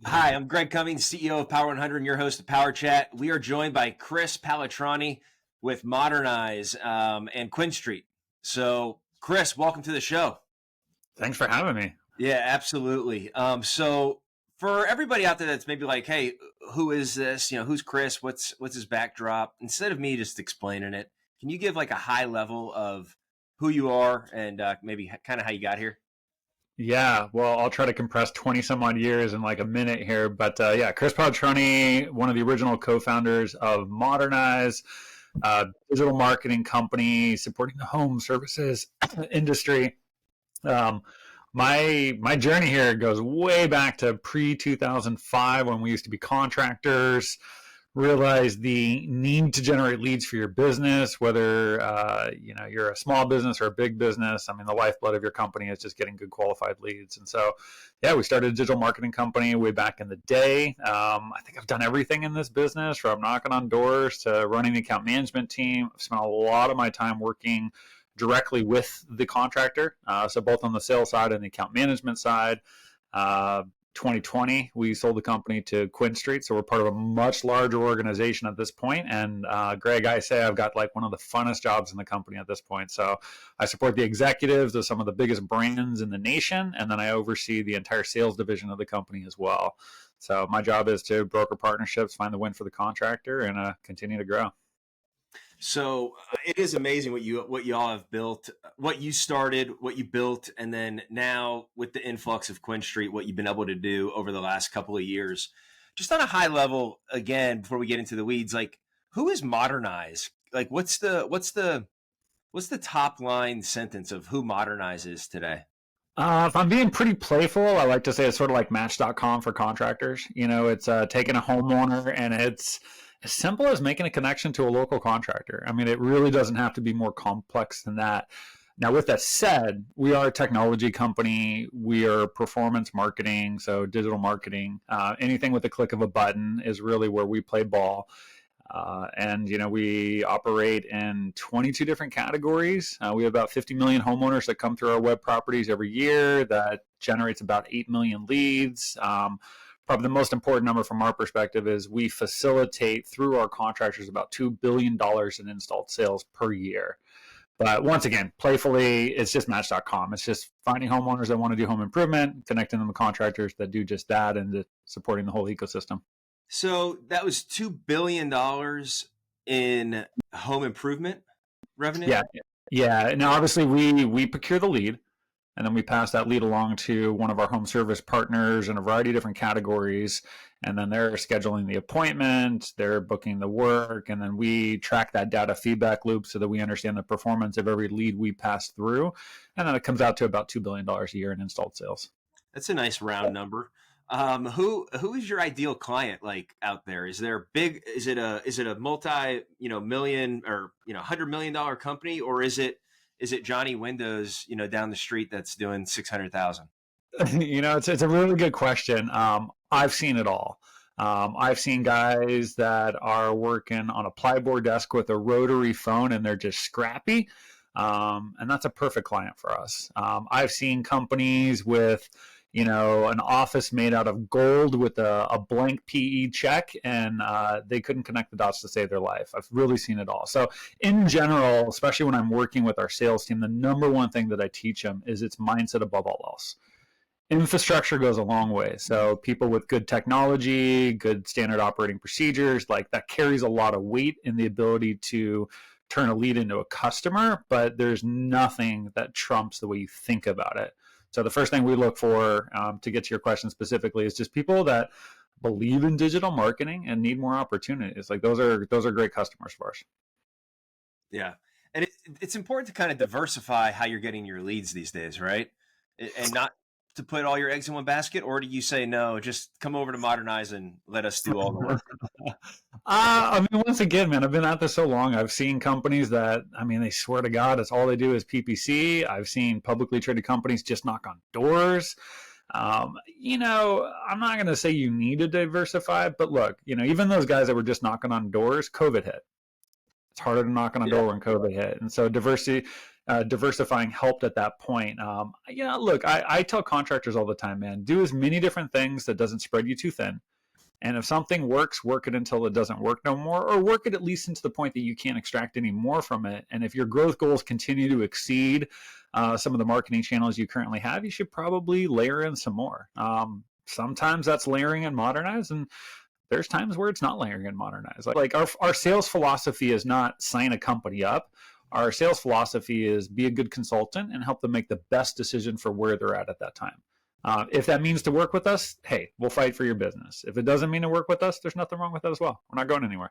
Hi, I'm Greg Cummings, CEO of Power 100 and your host of PowerChat. We are joined by Chris Pallatroni with Modernize and Quinn Street. So, Chris, welcome to the show. Thanks for having me. Yeah, absolutely. So, for everybody out there that's maybe like, hey, who is this? Who's Chris? What's his backdrop? Instead of me just explaining it, can you give like a high level of who you are and maybe kind of how you got here? Yeah, well, I'll try to compress 20 some odd years in like a minute here. But yeah, Chris Pallatroni, one of the original co-founders of Modernize, digital marketing company supporting the home services industry. Um, my journey here goes way back to pre-2005 when we used to be contractors. Realize the need to generate leads for your business, whether you're a small business or a big business. I mean, the lifeblood of your company is just getting good qualified leads. And so, yeah, we started a digital marketing company way back in the day. I think I've done everything in this business, from knocking on doors to running the account management team. I've spent a lot of my time working directly with the contractor, so both on the sales side and the account management side. 2020, we sold the company to Quinn Street, so we're part of a much larger organization at this point. And Greg, I say I've got like one of the funnest jobs in the company at this point. So I support the executives of some of the biggest brands in the nation, and then I oversee the entire sales division of the company as well. So my job is to broker partnerships, find the win for the contractor, and continue to grow. So it is amazing what you all have built, what you started, what you built, and then now with the influx of Quinn Street, what you've been able to do over the last couple of years. Just on a high level, again, before we get into the weeds, like who is Modernize? Like what's the top line sentence of who Modernize is today? If I'm being pretty playful, I like to say it's sort of like Match.com for contractors. It's taking a homeowner and it's as simple as making a connection to a local contractor. I mean, it really doesn't have to be more complex than that. Now, with that said, we are a technology company. We are performance marketing, so digital marketing. Anything with the click of a button is really where we play ball. And we operate in 22 different categories. We have about 50 million homeowners that come through our web properties every year. That generates about 8 million leads. Probably the most important number from our perspective is we facilitate through our contractors about $2 billion in installed sales per year. But once again, playfully, it's just Match.com. It's just finding homeowners that want to do home improvement, connecting them to contractors that do just that, and supporting the whole ecosystem. So that was $2 billion in home improvement revenue? Yeah. Now, obviously, we procure the lead, and then we pass that lead along to one of our home service partners in a variety of different categories. And then they're scheduling the appointment, they're booking the work, and then we track that data feedback loop so that we understand the performance of every lead we pass through. And then it comes out to about $2 billion a year in installed sales. That's a nice round number. Who is your ideal client like out there? Is it a multi, million or, $100 million company, or is it Johnny Windows, down the street that's doing 600,000? It's a really good question. I've seen it all. I've seen guys that are working on a plyboard desk with a rotary phone and they're just scrappy. And that's a perfect client for us. I've seen companies with, an office made out of gold with a blank PE check, and they couldn't connect the dots to save their life. I've really seen it all. So in general, especially when I'm working with our sales team, the number one thing that I teach them is it's mindset above all else. Infrastructure goes a long way. So people with good technology, good standard operating procedures, like that carries a lot of weight in the ability to turn a lead into a customer, but there's nothing that trumps the way you think about it. So the first thing we look for, to get to your question specifically, is just people that believe in digital marketing and need more opportunities. Like those are great customers for us. Yeah. And it's important to kind of diversify how you're getting your leads these days, right? And not to put all your eggs in one basket, or do you say, no, just come over to Modernize and let us do all the work? Once again, man, I've been at this so long. I've seen companies that, they swear to God, it's all they do is PPC. I've seen publicly traded companies just knock on doors. I'm not going to say you need to diversify, but look, even those guys that were just knocking on doors, COVID hit. It's harder to knock on a door when COVID hit. And so diversity, diversifying helped at that point. Look, I tell contractors all the time, man, do as many different things that doesn't spread you too thin. And if something works, work it until it doesn't work no more, or work it at least into the point that you can't extract any more from it. And if your growth goals continue to exceed some of the marketing channels you currently have, you should probably layer in some more. Sometimes that's layering and modernize, and there's times where it's not layering and modernize. Like our sales philosophy is not sign a company up. Our sales philosophy is be a good consultant and help them make the best decision for where they're at that time. If that means to work with us, hey, we'll fight for your business. If it doesn't mean to work with us, there's nothing wrong with that as well. We're not going anywhere.